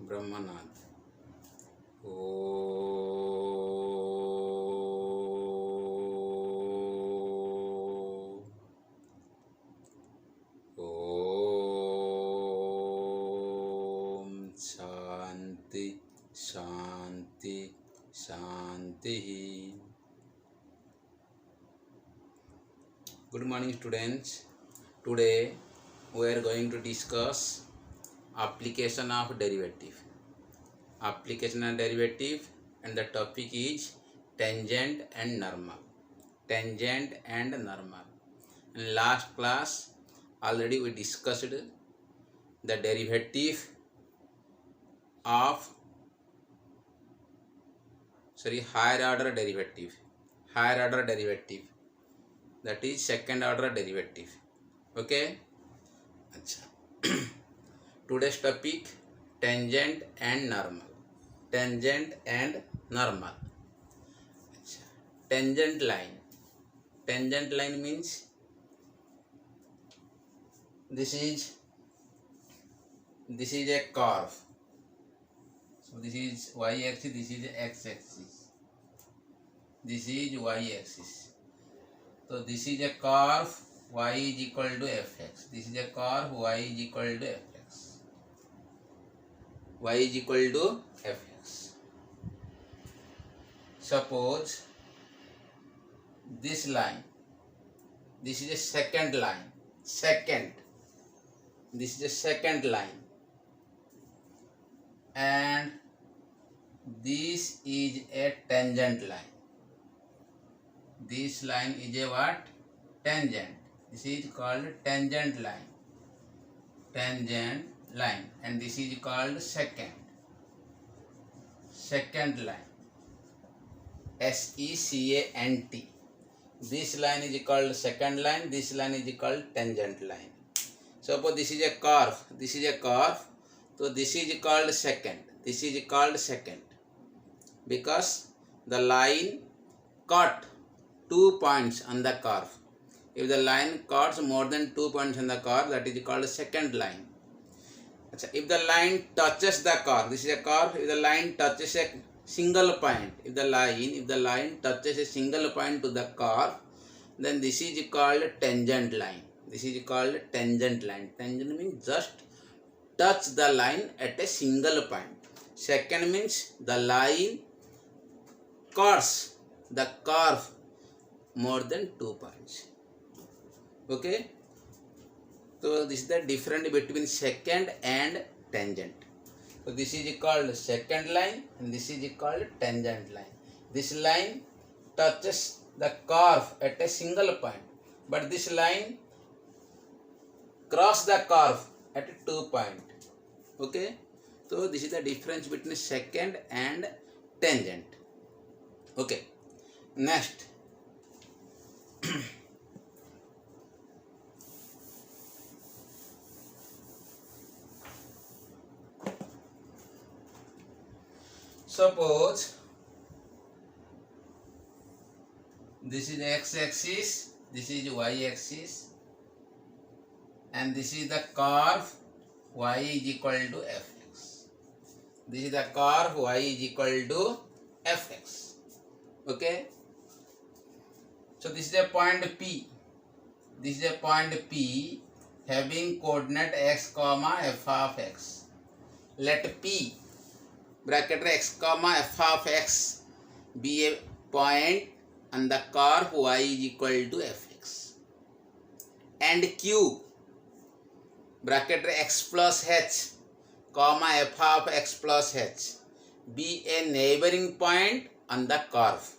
Brahmanath. O Om Shanti Shanti Shanti. Good morning students. Today we are going to discuss application of derivative. Application of derivative, and the topic is tangent and normal. Tangent and normal. In last class already we discussed the derivative of higher order derivative. Higher order derivative, that is second order derivative. Okay. अच्छा. Today's topic tangent and normal. Tangent and normal. अच्छा. Tangent line. Tangent line means this is a curve. So this is y axis, this is x axis, this is y axis. So this is a curve y is equal to fx. This is a curve y is equal to fx. Y is equal to fx. Suppose this line, this is a second line. This is a second line, and this is a tangent line. This line is a what? Tangent. This is called tangent line. Tangent line. And this is called second line. SECANT. This line is called second line. This line is called tangent line. Suppose this is a curve. This is a curve. So this is called second. This is called second because the line cut 2 points on the curve. If the line cuts more than 2 points on the curve, that is called second line. If the line touches the curve, this is a curve. If the line touches a single point, if the line touches a single point to the curve, then this is called tangent line. This is called tangent line. Tangent means just touch the line at a single point. Second means the line cuts the curve more than 2 points. Okay. So this is the difference between second and tangent. So this is called second line and this is called tangent line. This line touches the curve at a single point, but this line cross the curve at 2 points. Okay. So this is the difference between second and tangent. Okay. Next. Suppose this is x axis, this is y axis, and this is the curve y is equal to fx. This is the curve y is equal to fx. Okay. So this is a point P. This is a point P having coordinate x comma f of x. Let P bracket x comma f of x be a point on the curve y is equal to fx, and Q bracket x plus h comma f of x plus h be a neighboring point on the curve.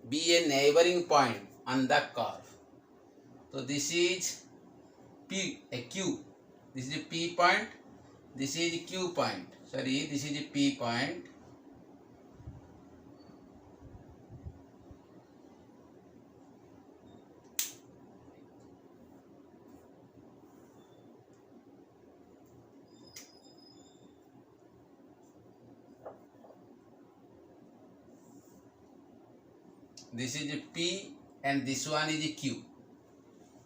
Be a neighboring point on the curve. So this is P, a Q. This is a P point. This is Q point. This is a P point. This is a P and this one is a Q.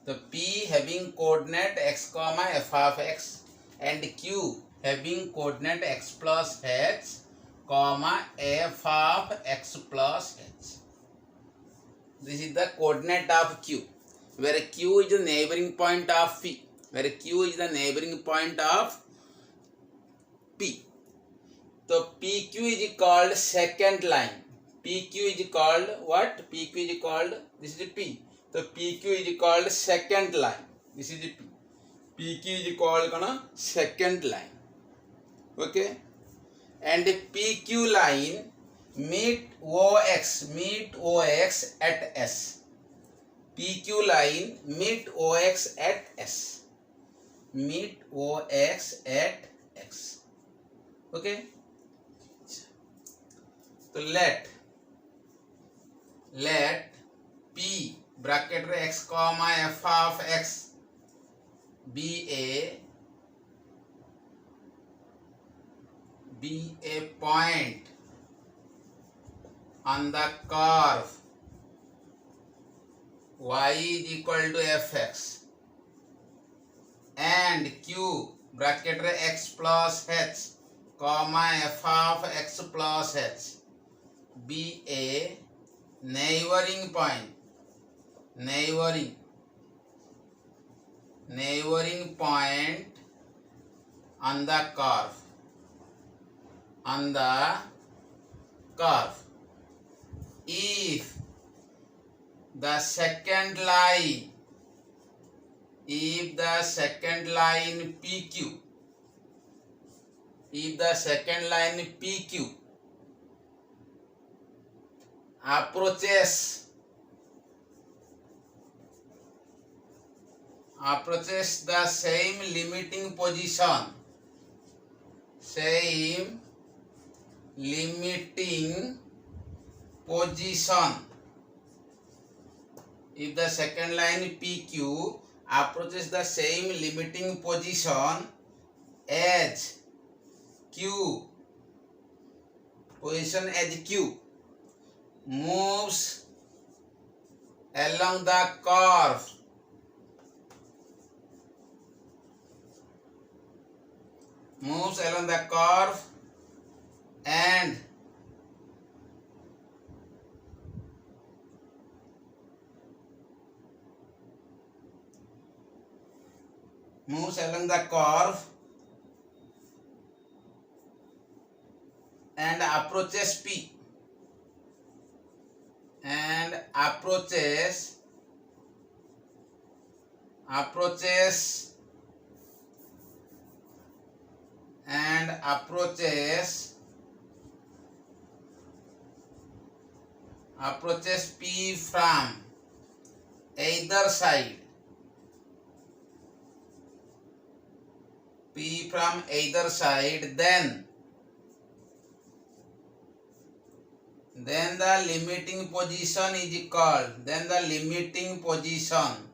The P having coordinate x comma f of x and Q having coordinate x plus h, comma f of x plus h. This is the coordinate of q, where q is the neighboring point of p, where q is the neighboring point of p. So PQ is called second line. PQ is called what? PQ is called, this is P. So PQ is called second line. This is P. PQ is called second line. Okay. And the PQ line meet OX at S. PQ line meet OX at S. Meet OX at X. Okay. So let P bracket x comma f of x be a point on the curve y is equal to fx, and q bracket x plus h comma f of x plus h be a neighboring point, neighboring point on the curve, if the second line PQ, approaches the same limiting position, if the second line PQ approaches the same limiting position as Q, moves along the curve and approaches P and approaches P from either side, then the limiting position is called, then the limiting position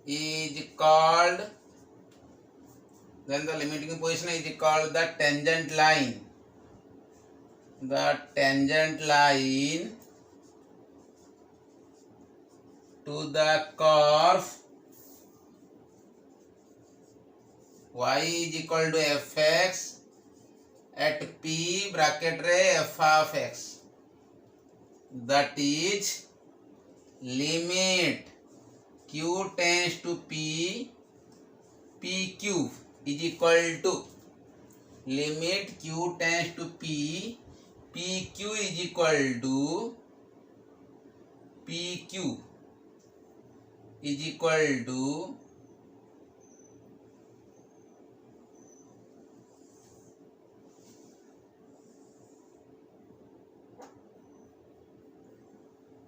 is called the tangent line. The tangent line to the curve y is equal to fx at P bracket f of x, that is limit q tends to P, PQ is equal to limit q tends to P, PQ is equal to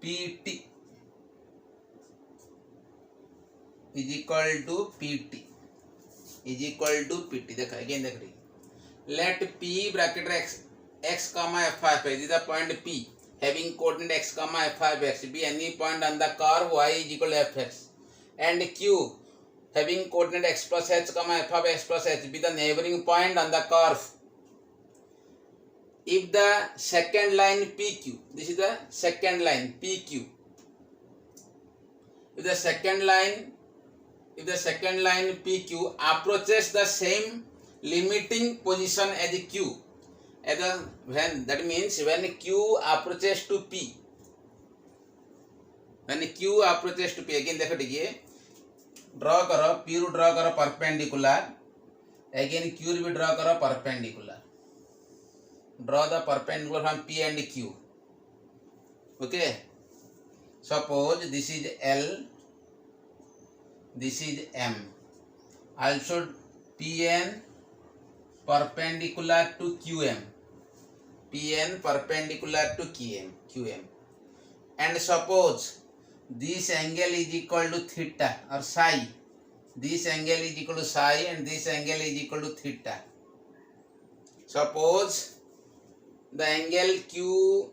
PT देखा again देख रही, let P bracket x comma f of x is the point P having coordinate x comma f of x be any point on the curve y is equal to fx, and Q having coordinate x plus h comma f of x plus h be the neighboring point on the curve. If the second line PQ, this is the second line PQ, if the second line if the second line PQ approaches the same limiting position as Q, as the, when that means when Q approaches to P, when Q approaches to P, again देखो टिके draw करो, P रू draw करो perpendicular, again Q रू भी draw करो perpendicular, draw the perpendicular from P and Q. Okay, suppose this is L, this is M, also PN perpendicular to QM, PN perpendicular to QM, and suppose this angle is equal to theta or psi, this angle is equal to psi and this angle is equal to theta. Suppose the angle QSX,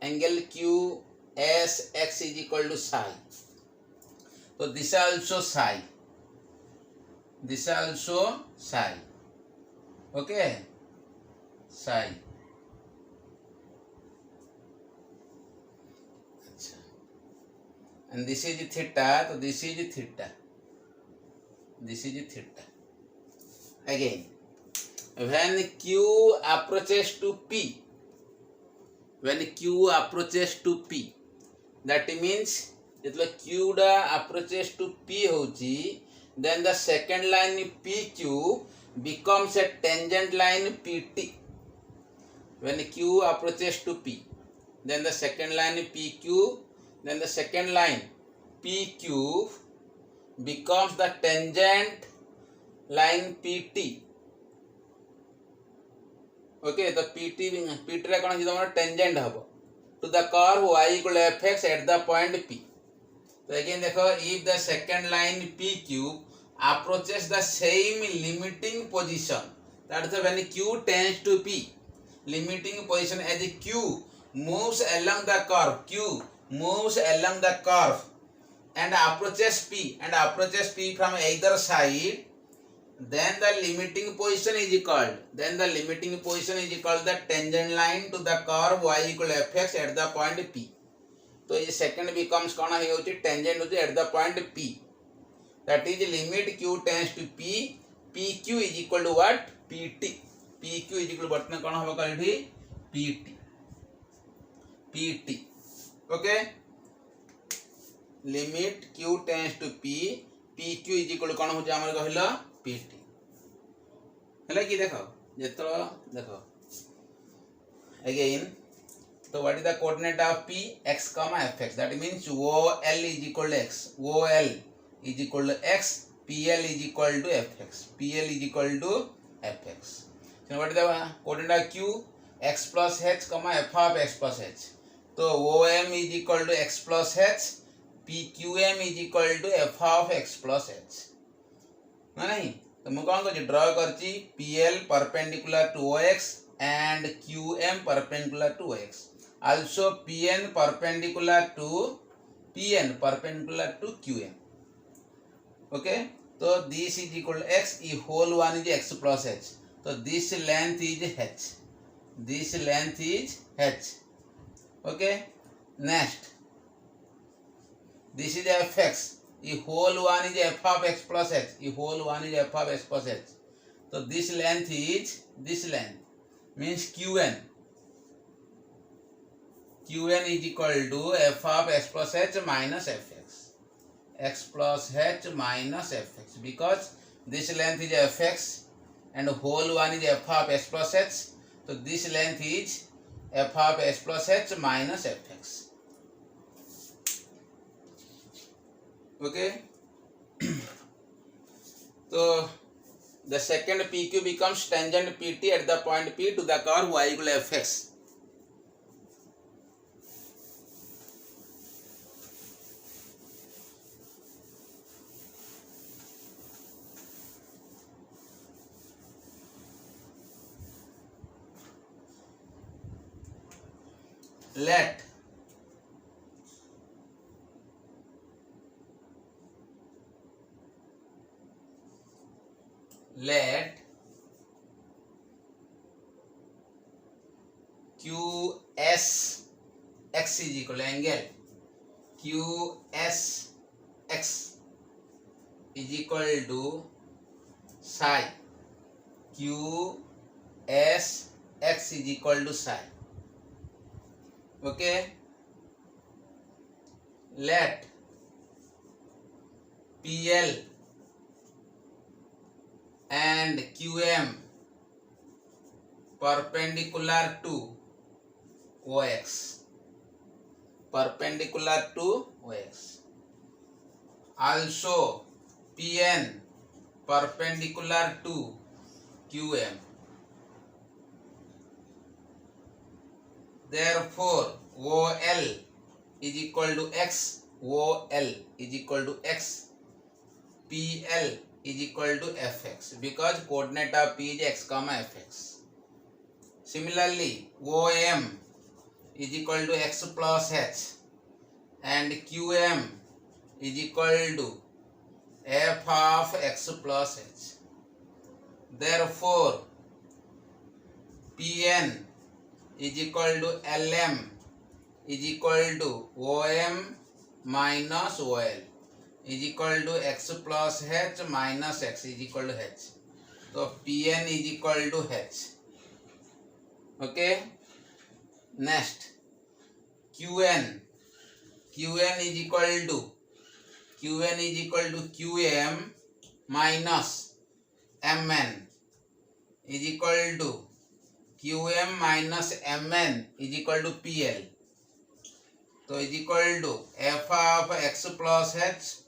angle QSX is equal to psi. So this also psi. This also psi. Okay, psi. And this is theta. So this is theta. This is theta. Again, when Q approaches to P, when Q approaches to P, that means जेतले Q डा approaches to P होची, then the second line PQ becomes a tangent line PT. When Q approaches to P, then the second line PQ, then the second line PQ becomes the tangent line PT. Okay, the PT रे कौन है तुम्हारा tangent हबो to the curve y equal fx at the point P. So again देखो, if the second line PQ approaches the same limiting position, that is when Q tends to P, limiting position as Q moves along the curve, Q moves along the curve and approaches P from either side, then the limiting position is called, the tangent line to the curve y equal fx at the point P. So ये second becomes कौन है होची tangent होची at the point P, that is limit Q tends to P, PQ is equal to what? PT. PQ is equal to what? कौन होगा कल PT. PT. Okay, limit Q tends to P, PQ is equal to कौन हो जाए हमारे कहला PT. है कि देखो जेतो देखो again. So what is the coordinate of P? X comma fx. That means OL is equal to x. OL is equal to x. PL is equal to fx. PL is equal to fx. So what is the coordinate of Q? X plus h comma f of x plus h. So OM is equal to x plus h. PQM is equal to f of x plus h. नहीं तो मैं कौन को draw करची PL perpendicular to OX and QM perpendicular to OX. Also PN perpendicular to QM. Okay, so this is equal to x, e whole one is x plus h. So this length is h. This length is h. Okay, next this is fx. E whole one is f of x plus h. E whole one is f of x plus h. So this length means qn. Qn is equal to f of x plus h minus fx. X plus h minus fx, because this length is fx and whole one is f of x plus h. So this length is f of x plus h minus fx. Okay. So the second PQ becomes tangent PT at the point P to the curve y equal to fx. Let QS x is equal to angle QS x is equal to psi q s x is equal to psi. Okay, let PL and QM perpendicular to OX. Perpendicular to OX. Also PN perpendicular to QM. Therefore OL is equal to X. OL is equal to X. PL is equal to Fx because coordinate of P is x comma Fx. Similarly OM is equal to x plus h and QM is equal to f of x plus h. Therefore Pn is equal to Lm is equal to OM minus OL is equal to x plus h minus x is equal to h. So Pn is equal to h. Okay, next Qn is equal to Qm minus Mn is equal to Qm minus Mn is equal to PL. So is equal to f of x plus h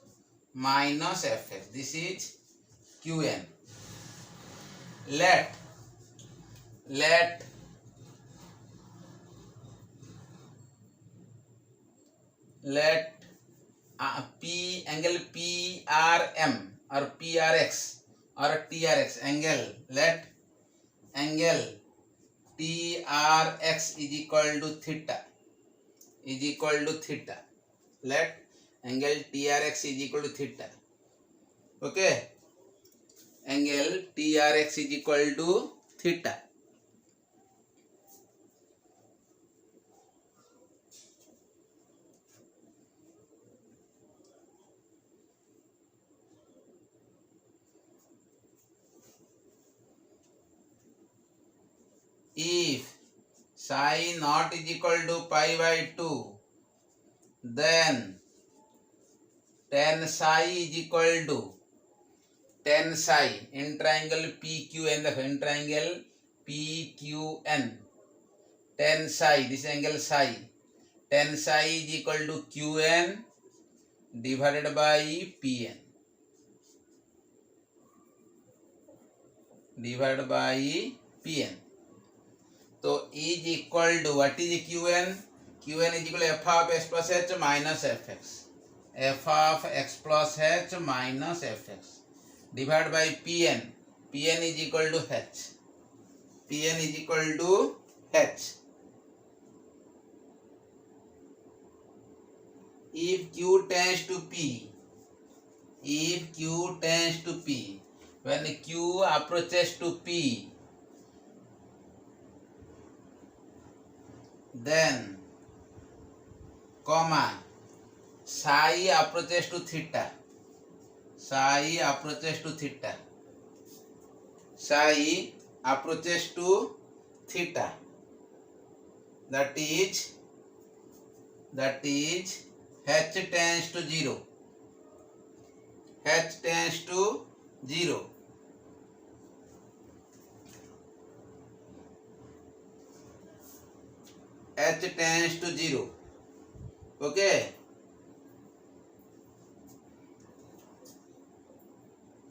minus fx. This is Qn. Let P angle PRM or PRX or TRX angle. Let angle TRX is equal to theta. Let angle TRX is equal to theta. Okay, angle TRX is equal to theta. If psi not is equal to pi by 2, then tan psi is equal to tan psi in triangle PQN. In triangle PQN, tan psi, this angle psi, tan psi is equal to QN divided by PN divided by PN. So is equal to, what is Qn? Qn is equal to f of x plus h minus fx. F of x plus h minus fx divided by Pn. Pn is equal to h. Pn is equal to h. If Q tends to P, when Q approaches to P, then comma psi approaches to theta. Psi approaches to theta. That is h tends to 0. H tends to 0. H tends to 0. Okay,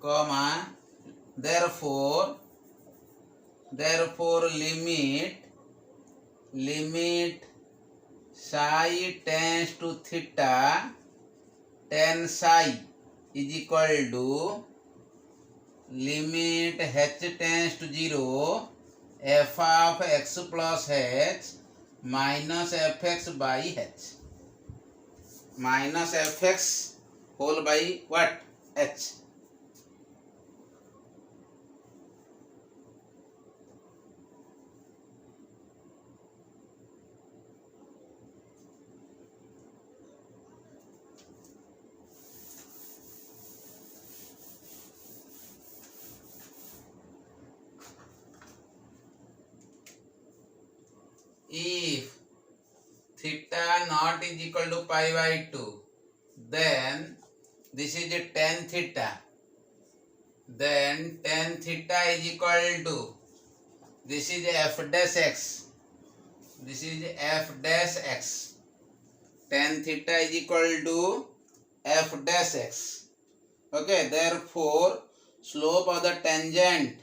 comma therefore limit psi tends to theta, tan psi is equal to limit h tends to 0 f of x plus h minus fx by h. Minus fx whole by what? H. if theta naught is equal to pi by 2, then this is a tan theta. Then tan theta is equal to, this is f dash x. This is f dash x. Tan theta is equal to f dash x. Okay, therefore slope of the tangent,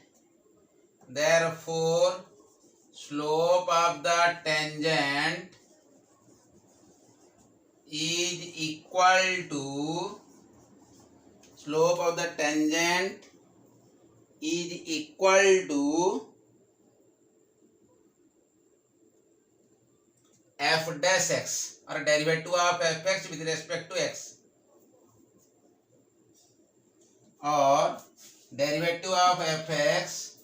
therefore slope of the tangent is equal to, slope of the tangent is equal to f dash x, or derivative of fx with respect to x, or derivative of fx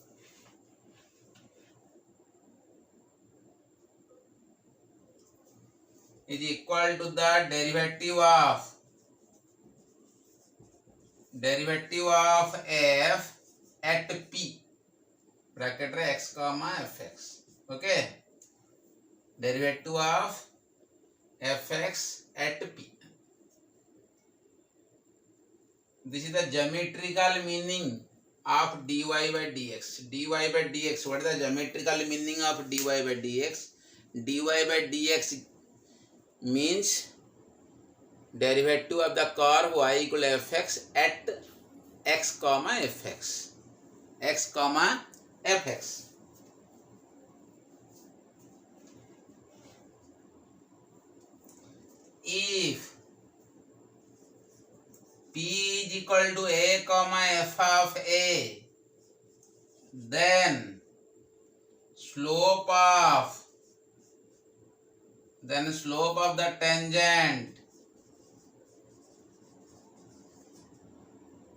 is equal to the derivative of f at p, bracket रे x comma fx. Okay, derivative of fx at p. This is the geometrical meaning of dy by dx. dy by dx, what is the geometrical meaning of dy by dx? dy by dx means derivative of the curve y equal to fx at x comma fx. x comma fx. If p is equal to a comma f of a, then slope of the tangent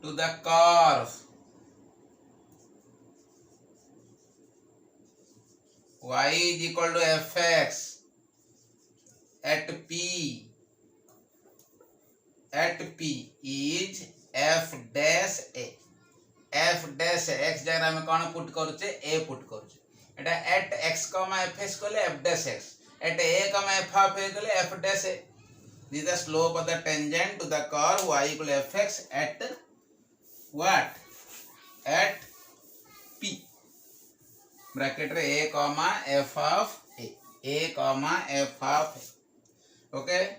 to the curve y is equal to fx at p is f dash a. f dash x जगह हम कौन put करूचे, a put करूचे. एटा at x comma fx कोले f dash x, at a comma f of a कोले f dash a. This is the slope of the tangent to the curve y equal to fx at what? At p, bracket रे a comma f of a comma f of a. Okay,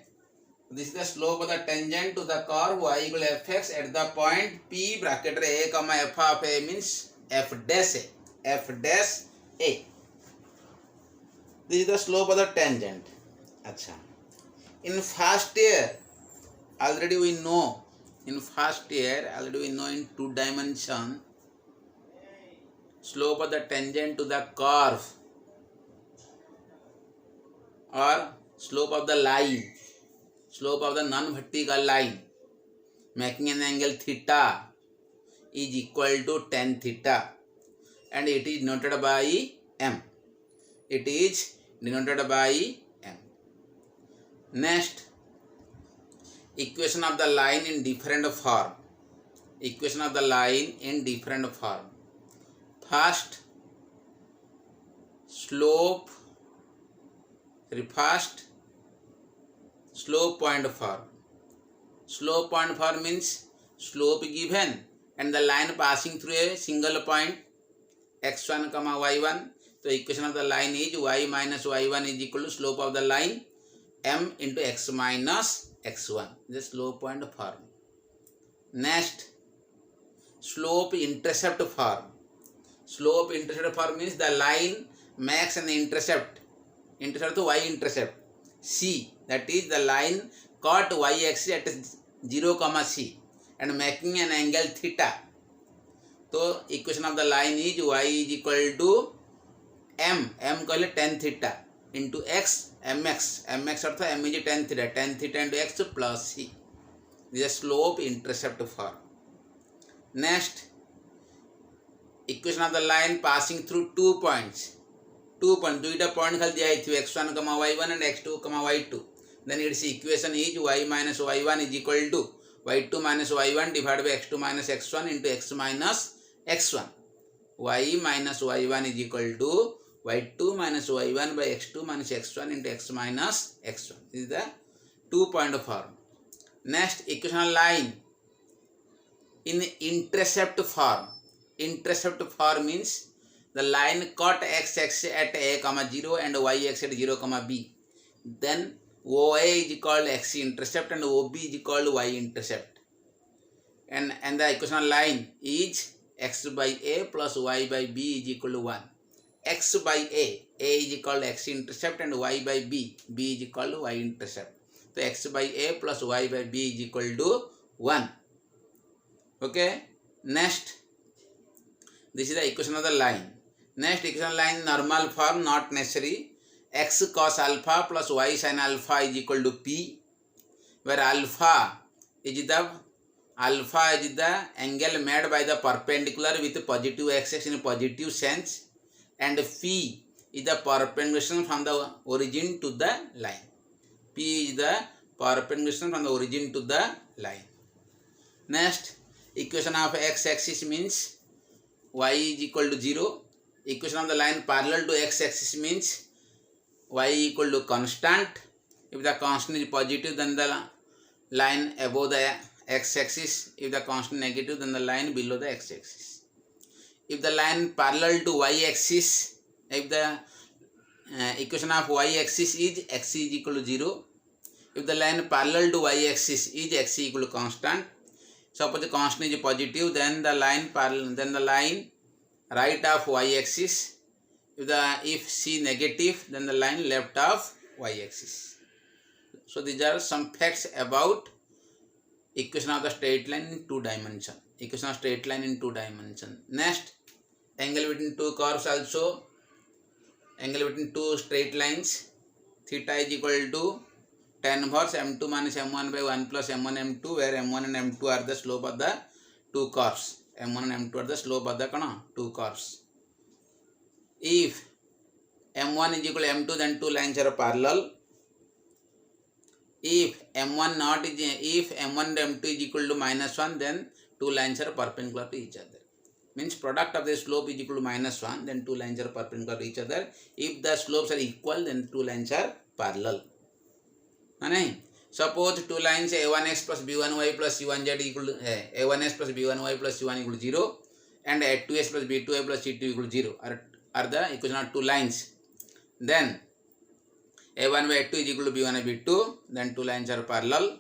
this is the slope of the tangent to the curve y equal to fx at the point p, bracket रे a comma f of a means f dash a. f dash a. This is the slope of the tangent. अच्छा, in first year already we know, in two dimension slope of the tangent to the curve or slope of the line, slope of the non-vertical line making an angle theta is equal to tan theta, and it is denoted by m. It is denoted by m. Next, equation of the line in different form. Equation of the line in different form. First, slope point form. Slope point form means slope given and the line passing through a single point x1 comma y1. So equation of the line is y minus y1 is equal to slope of the line m into x minus x1. The slope point form. Next, slope intercept form. Slope intercept form means the line makes an intercept to y intercept c, that is the line cut y axis at 0 comma c and making an angle theta. So equation of the line is y is equal to m कहले tan theta into x mx अर्थात m is tan theta into x plus c. This is slope intercept form. Next, equation of the line passing through 2 points. दुईटा point खाली दिया x1 comma y1 and x2 comma y2. Then its equation is y minus y1 is equal to y2 minus y1 divided by x2 minus x1 into x minus x1. Y minus y1 is equal to y2 minus y1 by x2 minus x1 into x minus x1. This is the 2-point form. Next, equation line in intercept form. Intercept form means the line cut x-axis at a comma 0 and y-axis at 0 comma b. Then OA is called x-intercept and OB is called y-intercept. And the equation line is x by a plus y by b is equal to 1. X by a is equal to x-intercept and y by b is equal to y-intercept. So x by a plus y by b is equal to 1. Okay. Next, this is the equation of the line. Next, equation line normal form, not necessary. X cos alpha plus y sin alpha is equal to p, where alpha is the angle made by the perpendicular with positive axis in positive sense, and phi is the perpendicular from the origin to the line. P is the perpendicular from the origin to the line. Next, equation of x-axis means y is equal to 0. Equation of the line parallel to x-axis means y equal to constant. If the constant is positive, then the line above the x-axis. If the constant negative, then the line below the x-axis. If the line parallel to y-axis, if the equation of y-axis is x is equal to 0. If the line parallel to y-axis is x equal to constant. Suppose the constant is positive, then the line right of y-axis. If C negative, then the line left of y-axis. So these are some facts about equation of the straight line in 2 dimension. Equation of straight line in 2 dimension. Next, angle between 2 curves also. Angle between 2 straight lines. Theta is equal to tan inverse m2 minus m1 by 1 plus m1 m2, where m1 and m2 are the slope of the 2 curves. m1 and m2 are the slope of the 2 curves. If m1 is equal to m2, then 2 lines are parallel. If m1 and m2 is equal to minus 1, then 2 lines are perpendicular to each other. Means product of the slope is equal to minus 1, then 2 lines are perpendicular to each other. If the slopes are equal, then 2 lines are parallel. Suppose 2 lines a1x plus b1y plus c1z equal to a1x plus b1y plus c1 equal to 0 and a2x plus b2y plus c2 equal to 0 are the equation of 2 lines. Then a1 by a2 is equal to b1 by b2, then 2 lines are parallel.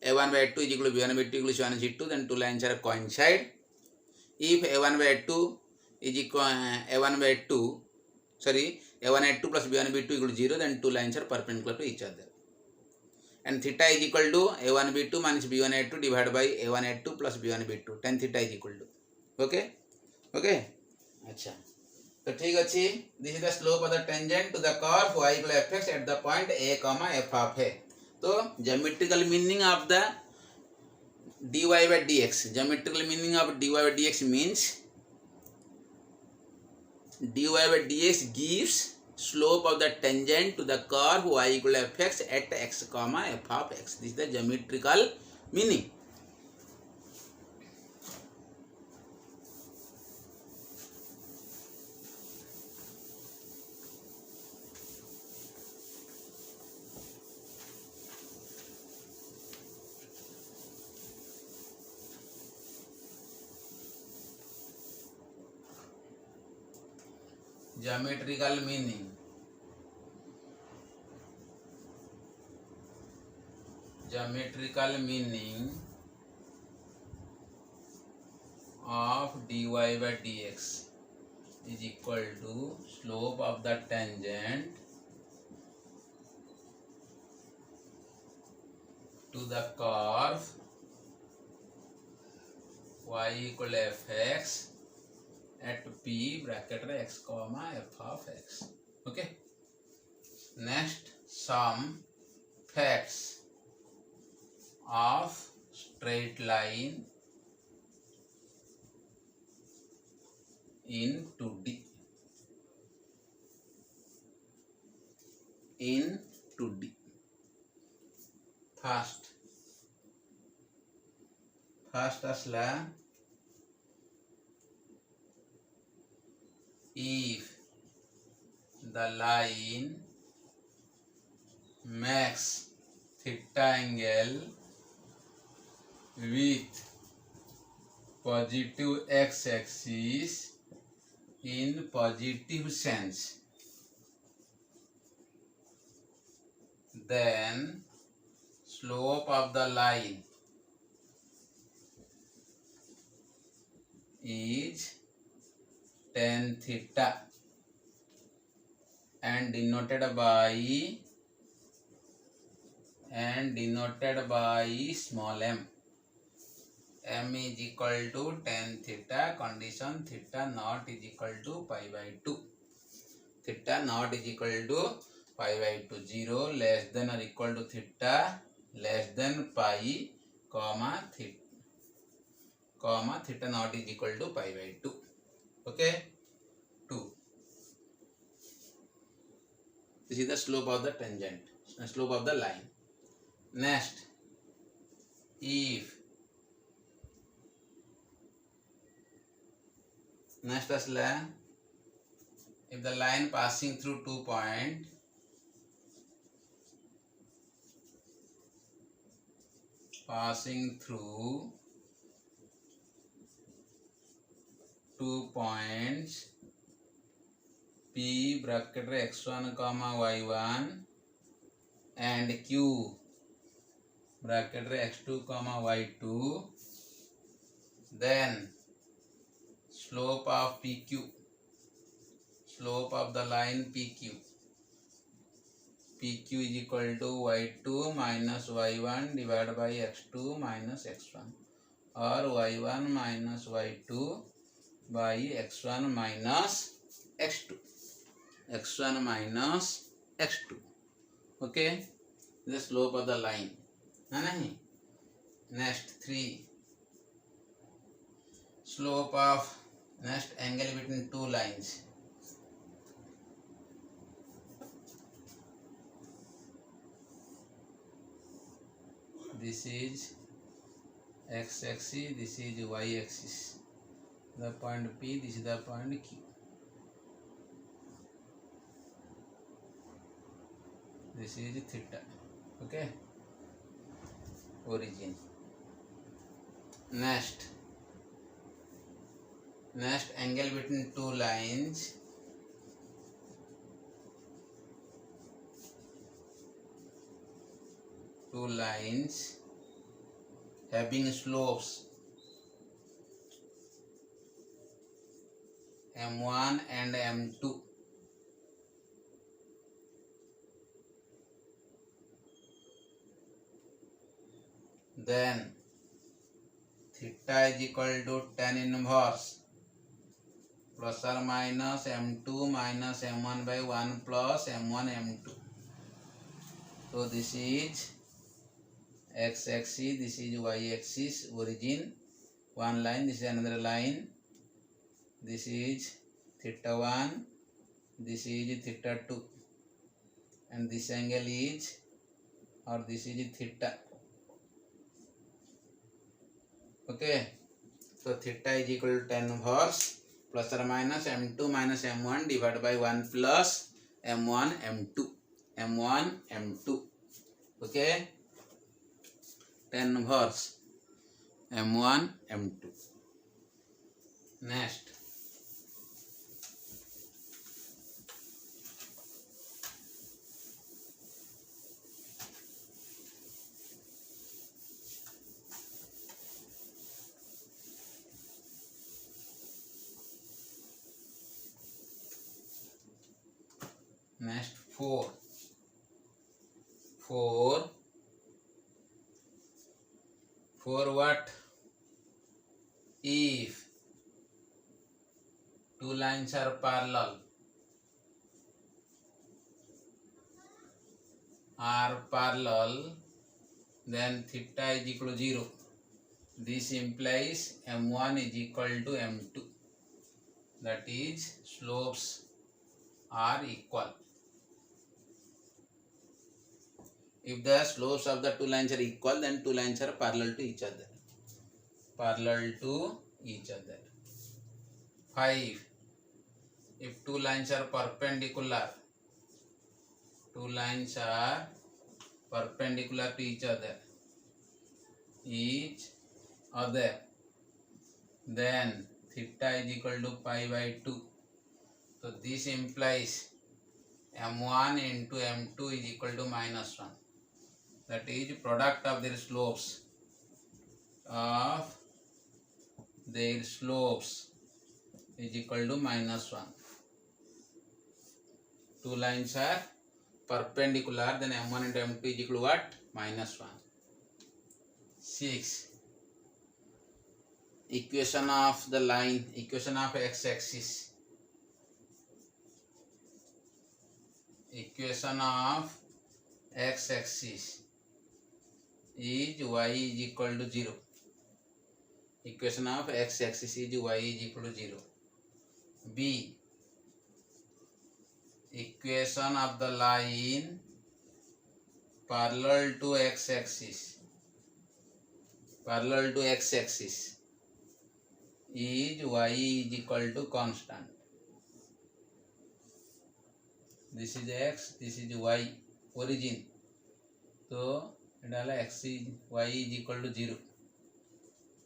a1 by a2 is equal to b1 by b2 equal to c1 and c2, then 2 lines are coincide. If a1 by a2 is equal a1 by a2 plus b1 by b2 equal to 0, then 2 lines are perpendicular to each other. And theta is equal to a1 b2 minus b1 a2 divided by a1 a2 plus b1 b2. Tan theta is equal to. Okay? अच्छा. So ठीक अच्छी. This is the slope of the tangent to the curve y equal to fx at the point a comma f of a. So geometrical meaning of the dy by dx. Geometrical meaning of dy by dx means dy by dx gives slope of the tangent to the curve y equal to fx at x comma f of x. This is the geometrical meaning. Geometrical meaning. Geometrical meaning of dy by dx is equal to slope of the tangent to the curve y equal to fx at p bracket x comma f of x. Okay. Next, some facts of straight line in 2D. In 2D. First asla, if the line makes theta angle with positive x-axis in positive sense, then slope of the line is tan theta and denoted by small m. M is equal to tan theta, condition theta naught is equal to pi by 2. Theta naught is equal to pi by 2. 0 less than or equal to theta less than pi, theta naught is equal to pi by 2. Okay, 2. This is the slope of the tangent, slope of the line. Next, if the line passing through 2 points P bracket x1 comma y1 and Q bracket x2 comma y2, then slope of PQ, slope of the line PQ is equal to y2 minus y1 divided by x2 minus x1, or y1 minus y2 by x1 minus x2, x1 minus x2. Okay, the slope of the line है नहीं. Next 3, slope of next angle between two lines. This is x-axis, this is y-axis. The point P, this is the point Q. This is theta. Okay, origin. Next angle between two lines. Two lines having slopes m1 and m2. Then theta is equal to tan inverse plus or minus m2 minus m1 by 1 plus m1 m2. So this is x-axis, this is y-axis, origin, one line, this is another line, this is theta 1, this is theta 2, and this angle is, or this is theta. Okay, so theta is equal to tan inverse plus or minus m2 minus m1 divided by 1 plus m1 m2. Okay, tan inverse m1 m2. Next, next 4 what if two lines are parallel, then theta is equal to 0. This implies m1 is equal to m2, that is slopes are equal. If the slopes of the two lines are equal, then two lines are parallel to each other. 5. If two lines are perpendicular, two lines are perpendicular to each other, then theta is equal to pi by 2. So this implies m1 into m2 is equal to minus 1. That is product of their slopes is equal to minus 1. Two lines are perpendicular, then m1 into m2 is equal to what? Minus 1. 6. Equation of the line, equation of x-axis. Equation of x-axis is y is equal to 0. Equation of x-axis is y is equal to 0. B. Equation of the line parallel to x-axis. Parallel to x-axis is y is equal to constant. This is x, this is y origin. So x is y is equal to 0.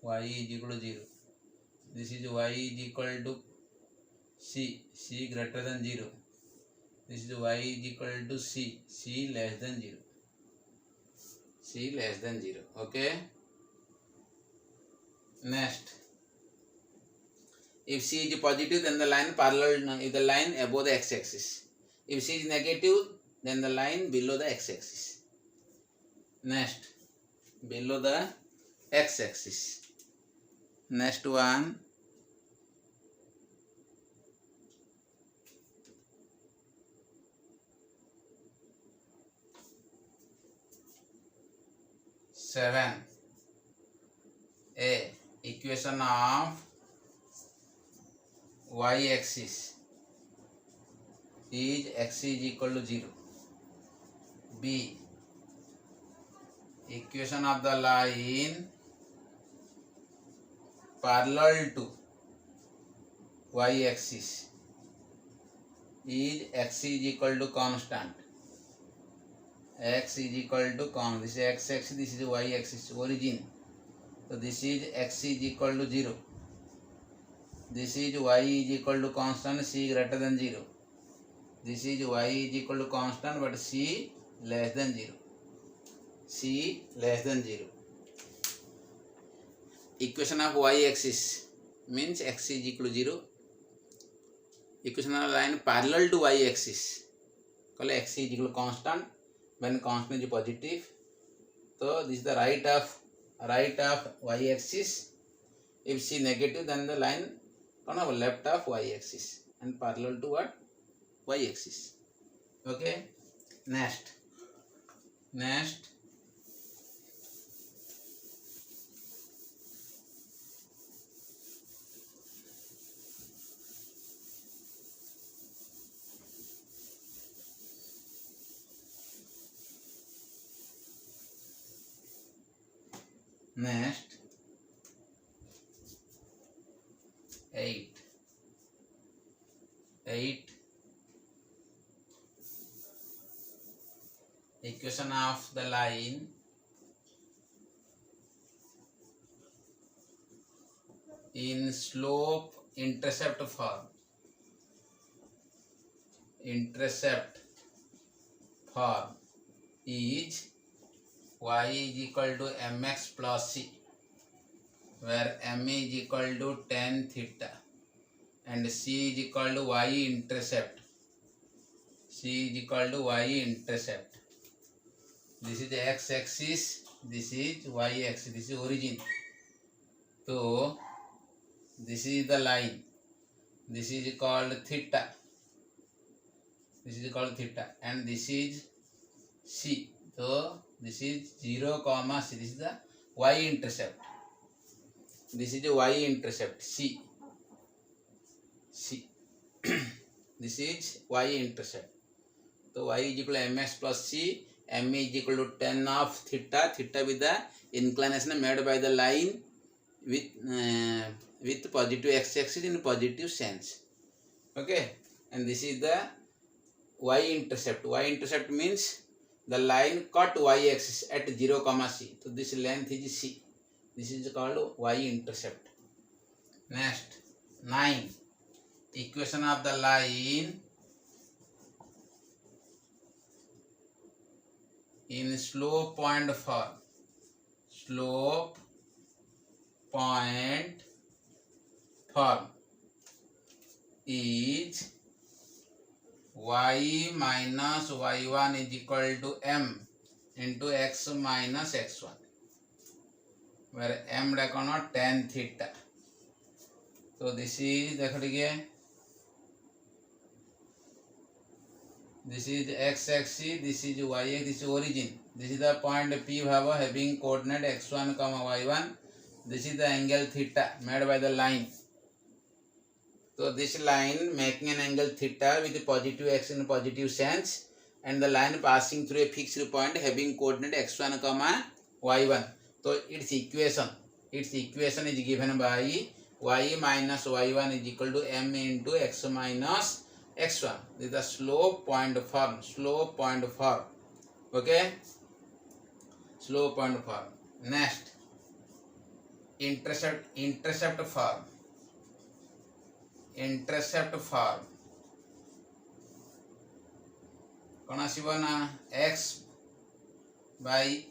Y is equal to 0. This is y is equal to c, c greater than 0. This is y is equal to c, c less than 0. C less than 0. Okay. Next. If c is positive, then the line parallel is the line above the x-axis. If c is negative, then the line below the x-axis. Next, below the x-axis. Next one. Seven. A. Equation of y-axis is x is equal to 0. B. Equation of the line parallel to y-axis is x is equal to constant. X is equal to constant. This is x-axis, this is y-axis origin. So this is x is equal to 0. This is y is equal to constant, c greater than 0. This is y is equal to constant but c less than 0. C less than 0. Equation of y-axis means x is equal to 0. Equation of line parallel to y-axis. X is equal to constant. When constant is positive, so this is the right of y-axis. If c negative, then the line left of y-axis and parallel to what? Y-axis. Okay. Next. Next. 8. Equation of the line in slope intercept form. Intercept form is y is equal to mx plus c, where m is equal to tan theta and c is equal to y intercept. C is equal to y intercept. This is the x-axis, this is y-axis, this is origin. So this is the line. This is called theta. This is called theta, and this is c. So this is 0, c. This is the y-intercept. This is the y-intercept, c. This is y-intercept. So y is equal to mx plus c. M is equal to tan of theta. Theta with the inclination made by the line with positive x-axis in positive sense. Okay, and this is the y intercept. Y intercept means the line cut y axis at 0 comma c. So this length is c. This is called y intercept. Next 9, equation of the line in slope point form. Slope point form is y minus y1 is equal to m into x minus x1, where m reckon tan theta. So this is this is x axis, this is y axis, this is origin. This is the point P having coordinate x1 comma y1. This is the angle theta made by the line. So this line making an angle theta with positive x in positive sense, and the line passing through a fixed point having coordinate x1 comma y1. So its equation is given by y minus y1 is equal to m into x minus x1. This is the slope point form. Okay, slope point form. Next, intercept form. कौन आसीबो ना x by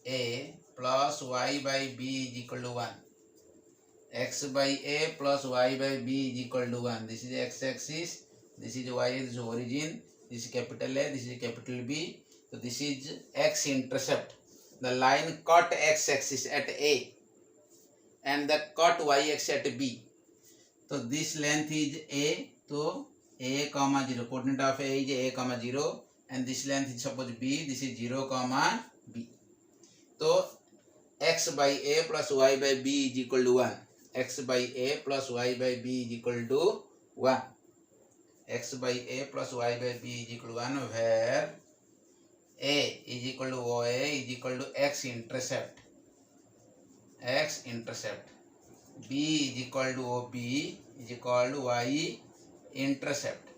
a plus y by b is equal to 1. X by a plus y by b is equal to 1. This is x axis, this is y, this is origin, this is capital A, this is capital B. So this is x intercept. The line cut x axis at a and the cut y axis at b. So this length is a, so a comma 0, coordinate of a is a comma 0, and this length is suppose b, this is 0 comma b. So x by a plus y by b is equal to 1. X by a plus y by b is equal to 1. X by a plus y by b is equal to 1, where a is equal to OA is equal to x intercept. B is equal to OB is equal to y intercept.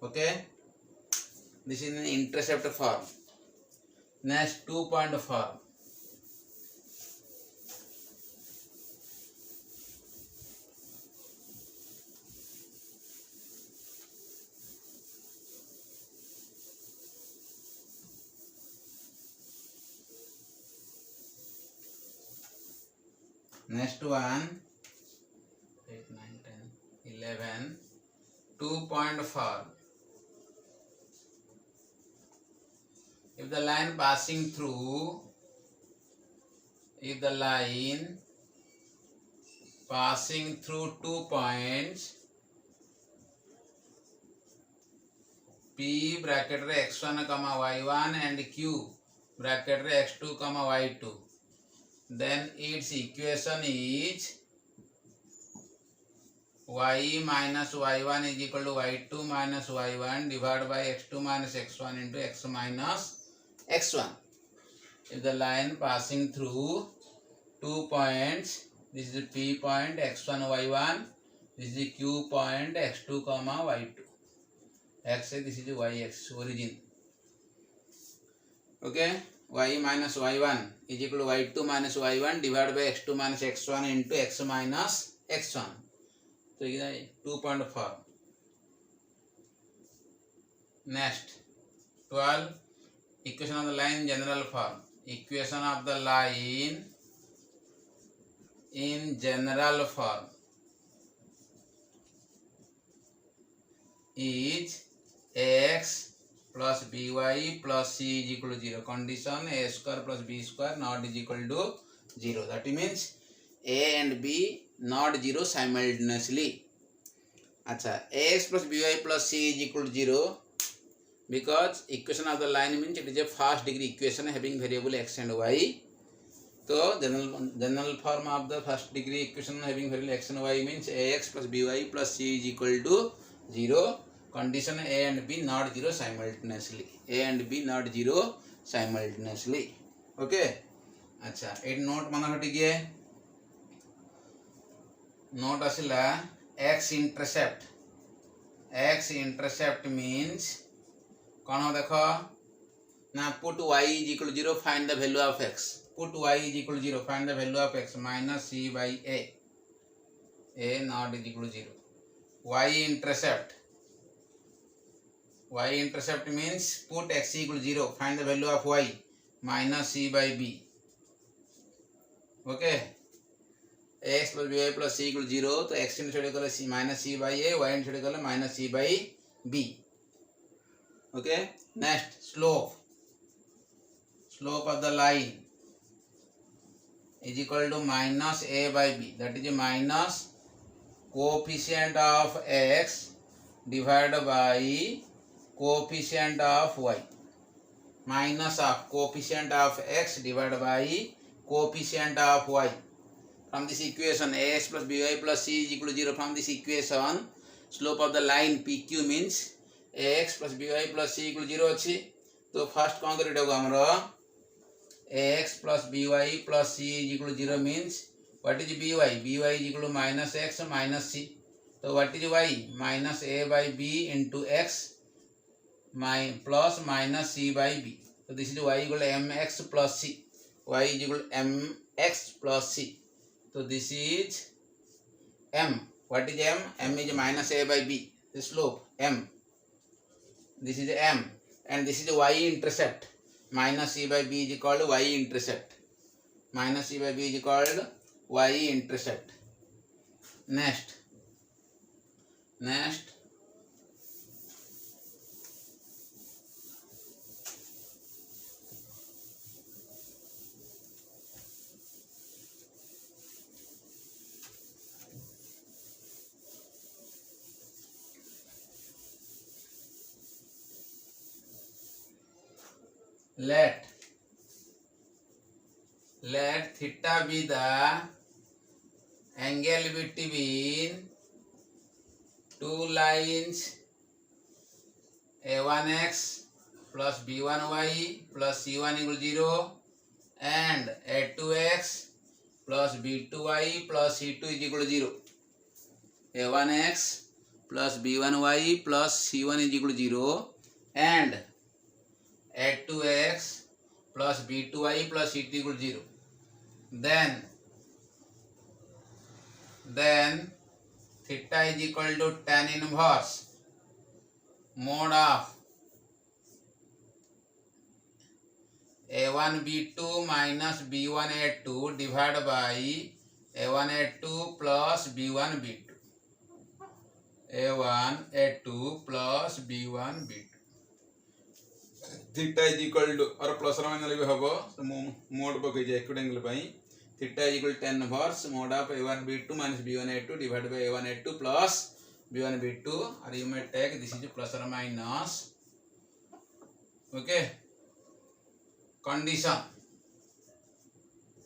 Okay, this is an intercept form. Next, 2-point form. Next one, 8, 9, 10, 11, 2-point form. If the line passing through 2 points P bracket रे x1 comma y1 and Q bracket रे x2 comma y2, then its equation is y minus y1 is equal to y2 minus y1 divided by x2 minus x1 into x minus x1. If the line passing through 2 points, this is P point x1 y1, this is Q point x2 comma y2. X, this is y axis, origin. Okay, y minus y1 is equal to y2 minus y1 divided by x2 minus x1 into x minus x1. So it is 2-point form. Next, 12, equation of the line general form. Equation of the line in general form is x plus by plus c is equal to 0. Condition a square plus b square not is equal to 0. That means a and b not 0 simultaneously. Acha, ax plus by plus c is equal to 0 because equation of the line means it is a first degree equation having variable x and y. So general form of the first degree equation having variable x and y means ax plus by plus c is equal to 0. Condition a and b not 0 simultaneously. Okay. अच्छा, eight note मन हटिके note आसिला x x intercept means कौन हो देखो ना put y is equal to 0 find the value of x put y is equal to 0 find the value of x minus c by a not is equal to 0 y intercept means put x equal to 0 find the value of y minus c by b okay x plus by plus c equal to 0 तो x intercept करें c minus c by a y intercept करें minus c by b okay next slope of the line is equal to minus a by b that is minus coefficient of x divided by coefficient of y minus of coefficient of x divided by coefficient of y from this equation ax plus by plus c is equal to 0 from this equation slope of the line pq means ax plus by plus c equal to 0 अच्छी तो first कौन करें होगा हमारा ax plus by plus c is equal to 0 means what is by is equal to minus x minus c तो what is y minus a by b into x plus minus c by b so this is y equal to mx plus c y is equal to mx plus c so this is m what is m is minus a by b the slope m this is m and this is y intercept minus c by b is called y intercept minus c by b is called y intercept next let theta be the angle between two lines a1x plus b1y plus c1 equal 0 and a2x plus b2y plus c2 is equal to 0 a1x plus b1y plus c1 is equal to 0 and a2x plus b2y plus c2 equal to 0 then theta is equal to tan inverse mod of a1 b2 minus b1 a2 divided by a1 a2 plus b1 b2 a1 a2 plus b1 b2 theta is equal to और plus और minus भी हबो तो mode पके जे इक्विट angle पई theta is equal to tan inverse mod of a1 b2 minus b1 a2 divided by a1 a2 plus b1 b2 or you may take this is plus or minus okay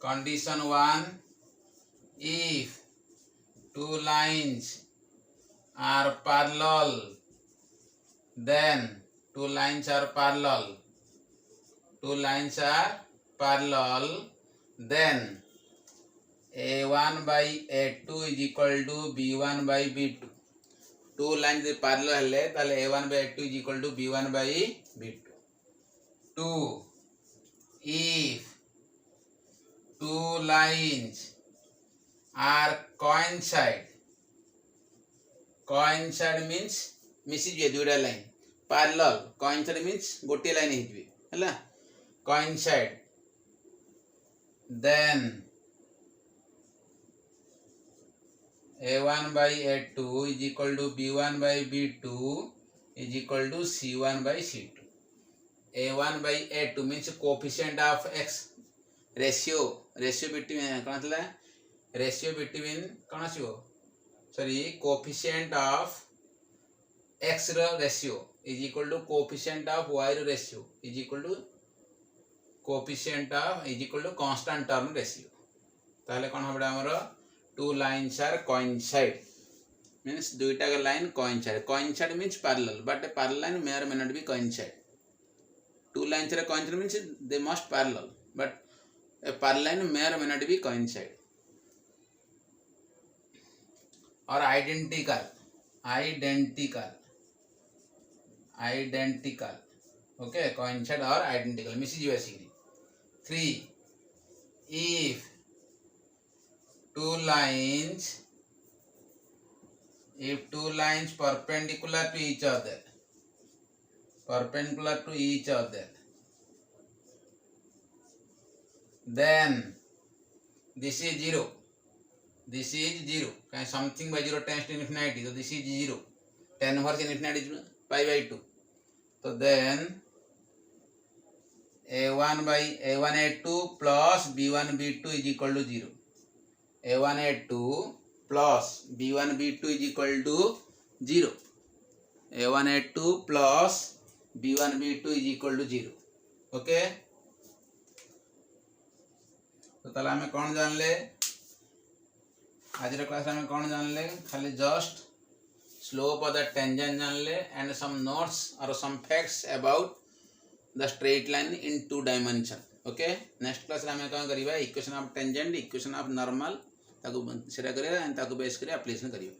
condition 1 if two lines are parallel then two lines are parallel then a1 by a2 is equal to b1 by b2 two lines parallel हेले ताले a1 by a2 is equal to b1 by b2 2 if two lines are coincide means मिसी जे दुटा line parallel coincide means गोटे line हिजबे हला coincide then a1 by a2 is equal to b1 by b2 is equal to c1 by c2 a1 by a2 means coefficient of x ratio between कौन थला ratio between कौन आसीबो sorry coefficient of x row ratio is equal to coefficient of y row ratio is equal to coefficient of is equal to constant term ratio ताले कौन हबडा हमरो two lines are coincide means दुईटा का line coincide means parallel but a parallel line may or may not be coincide two lines are coincide means they must parallel but a parallel line may or may not be coincide or identical identical. Okay, coincide or identical मिसी जीवा सीरी. 3 if two lines perpendicular to each other, then this is 0. Can something by 0 tends to infinity, so this is 0. 10 inverse infinity is pi by 2. So then a1 by a1 a2 plus b1 b2 is equal to 0. a1 a2 plus b1 b2 is equal to 0. a1 a2 plus b1 b2 is equal to 0. Okay, तो ताला हमें कौन जान ले आज class में कौन जान ले खाली just slope of the tangent जान ले एंड सम नोट्स और some facts about the straight line in 2 dimension. Okay, next class में कौन करिबा equation of tangent, equation of normal ताको सेटा करिया एंड ताको बेस करिया एप्लीकेशन करिया.